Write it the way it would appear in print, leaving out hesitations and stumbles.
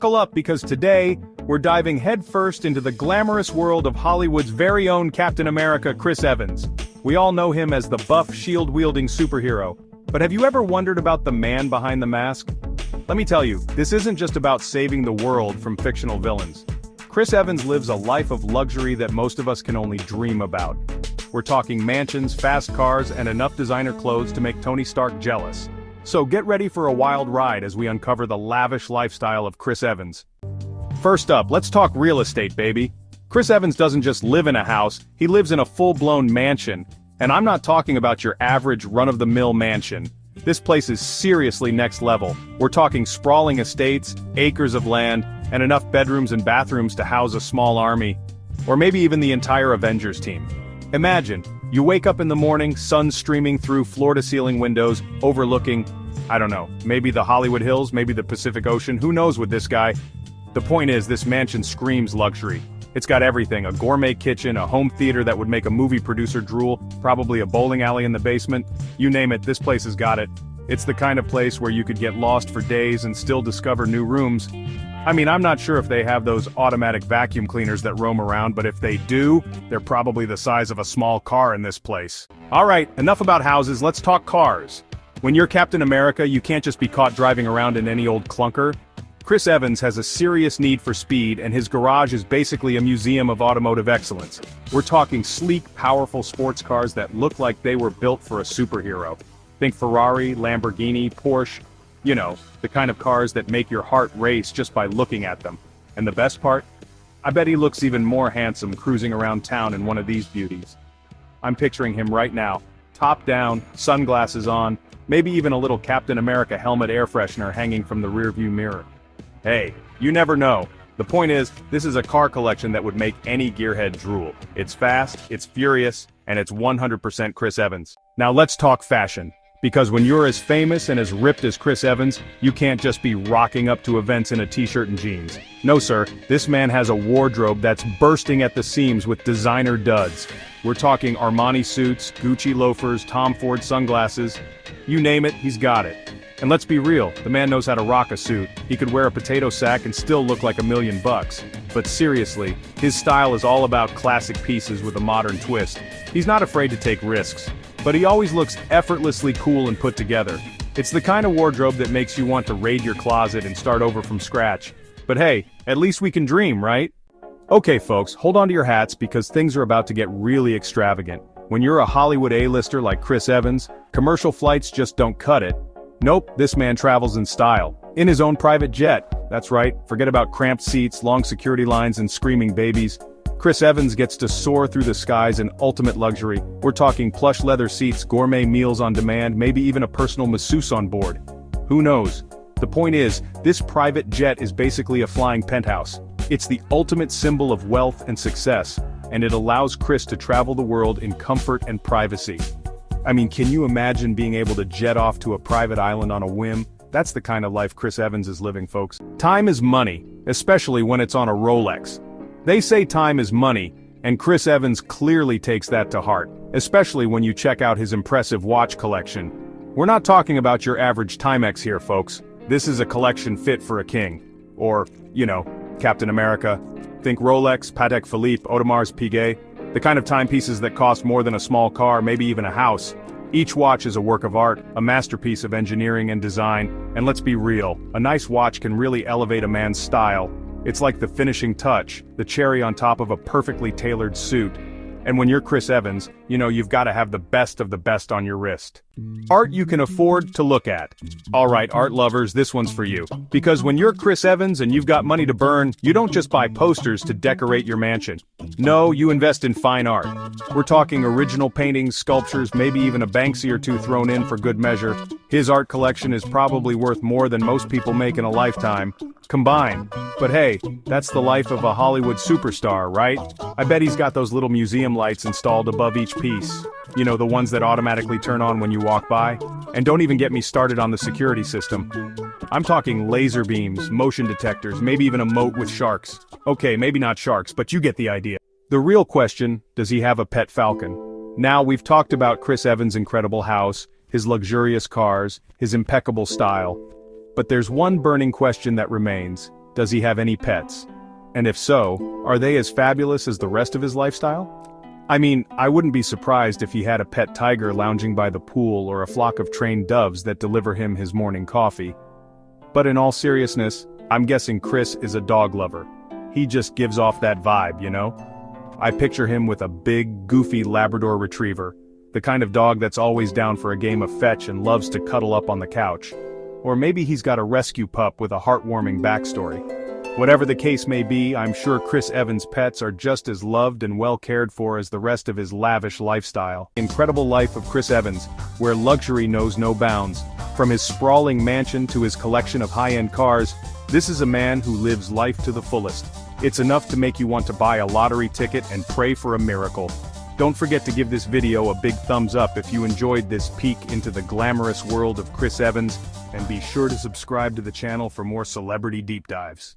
Buckle up because today, we're diving headfirst into the glamorous world of Hollywood's very own Captain America, Chris Evans. We all know him as the buff, shield-wielding superhero. But have you ever wondered about the man behind the mask? Let me tell you, this isn't just about saving the world from fictional villains. Chris Evans lives a life of luxury that most of us can only dream about. We're talking mansions, fast cars, and enough designer clothes to make Tony Stark jealous. So get ready for a wild ride as we uncover the lavish lifestyle of Chris Evans. First up, let's talk real estate, baby. Chris Evans doesn't just live in a house, he lives in a full-blown mansion. And I'm not talking about your average run-of-the-mill mansion. This place is seriously next level. We're talking sprawling estates, acres of land, and enough bedrooms and bathrooms to house a small army. Or maybe even the entire Avengers team. Imagine, you wake up in the morning, sun streaming through floor-to-ceiling windows, overlooking, I don't know, maybe the Hollywood Hills, maybe the Pacific Ocean, who knows with this guy. The point is, this mansion screams luxury. It's got everything, a gourmet kitchen, a home theater that would make a movie producer drool, probably a bowling alley in the basement. You name it, this place has got it. It's the kind of place where you could get lost for days and still discover new rooms. I mean, I'm not sure if they have those automatic vacuum cleaners that roam around, but if they do, they're probably the size of a small car in this place. Alright, enough about houses, let's talk cars. When you're Captain America, you can't just be caught driving around in any old clunker. Chris Evans has a serious need for speed, and his garage is basically a museum of automotive excellence. We're talking sleek, powerful sports cars that look like they were built for a superhero. Think Ferrari, Lamborghini, Porsche. You know, the kind of cars that make your heart race just by looking at them. And the best part? I bet he looks even more handsome cruising around town in one of these beauties. I'm picturing him right now, top down, sunglasses on, maybe even a little Captain America helmet air freshener hanging from the rearview mirror. Hey, you never know. The point is, this is a car collection that would make any gearhead drool. It's fast, it's furious, and it's 100% Chris Evans. Now let's talk fashion. Because when you're as famous and as ripped as Chris Evans, you can't just be rocking up to events in a t-shirt and jeans. No sir, this man has a wardrobe that's bursting at the seams with designer duds. We're talking Armani suits, Gucci loafers, Tom Ford sunglasses. You name it, he's got it. And let's be real, the man knows how to rock a suit. He could wear a potato sack and still look like $1 million. But seriously, his style is all about classic pieces with a modern twist. He's not afraid to take risks. But he always looks effortlessly cool and put together. It's the kind of wardrobe that makes you want to raid your closet and start over from scratch. But hey, at least we can dream, right? Okay folks, hold on to your hats because things are about to get really extravagant. When you're a Hollywood A-lister like Chris Evans, commercial flights just don't cut it. Nope, this man travels in style. In his own private jet. That's right, forget about cramped seats, long security lines, and screaming babies. Chris Evans gets to soar through the skies in ultimate luxury. We're talking plush leather seats, gourmet meals on demand, maybe even a personal masseuse on board. Who knows? The point is, this private jet is basically a flying penthouse. It's the ultimate symbol of wealth and success, and it allows Chris to travel the world in comfort and privacy. I mean, can you imagine being able to jet off to a private island on a whim? That's the kind of life Chris Evans is living, folks. Time is money, especially when it's on a Rolex. They say time is money, and Chris Evans clearly takes that to heart, especially when you check out his impressive watch collection. We're not talking about your average Timex here, folks. This is a collection fit for a king. Or, you know, Captain America. Think Rolex, Patek Philippe, Audemars Piguet. The kind of timepieces that cost more than a small car, maybe even a house. Each watch is a work of art, a masterpiece of engineering and design, and let's be real, a nice watch can really elevate a man's style. It's like the finishing touch, the cherry on top of a perfectly tailored suit. And when you're Chris Evans, you know you've got to have the best of the best on your wrist. Art you can afford to look at. Alright, art lovers, this one's for you. Because when you're Chris Evans and you've got money to burn, you don't just buy posters to decorate your mansion. No, you invest in fine art. We're talking original paintings, sculptures, maybe even a Banksy or two thrown in for good measure. His art collection is probably worth more than most people make in a lifetime, combined. But hey, that's the life of a Hollywood superstar, right? I bet he's got those little museum lights installed above each piece. You know, the ones that automatically turn on when you walk by. And don't even get me started on the security system. I'm talking laser beams, motion detectors, maybe even a moat with sharks. Okay, maybe not sharks, but you get the idea. The real question, does he have a pet falcon? Now, we've talked about Chris Evans' incredible house, his luxurious cars, his impeccable style. But there's one burning question that remains. Does he have any pets? And if so, are they as fabulous as the rest of his lifestyle? I mean, I wouldn't be surprised if he had a pet tiger lounging by the pool or a flock of trained doves that deliver him his morning coffee. But in all seriousness, I'm guessing Chris is a dog lover. He just gives off that vibe, you know? I picture him with a big, goofy Labrador retriever, the kind of dog that's always down for a game of fetch and loves to cuddle up on the couch. Or maybe he's got a rescue pup with a heartwarming backstory. Whatever the case may be, I'm sure Chris Evans' pets are just as loved and well cared for as the rest of his lavish lifestyle. Incredible life of Chris Evans, where luxury knows no bounds. From his sprawling mansion to his collection of high-end cars, this is a man who lives life to the fullest. It's enough to make you want to buy a lottery ticket and pray for a miracle. Don't forget to give this video a big thumbs up if you enjoyed this peek into the glamorous world of Chris Evans, and be sure to subscribe to the channel for more celebrity deep dives.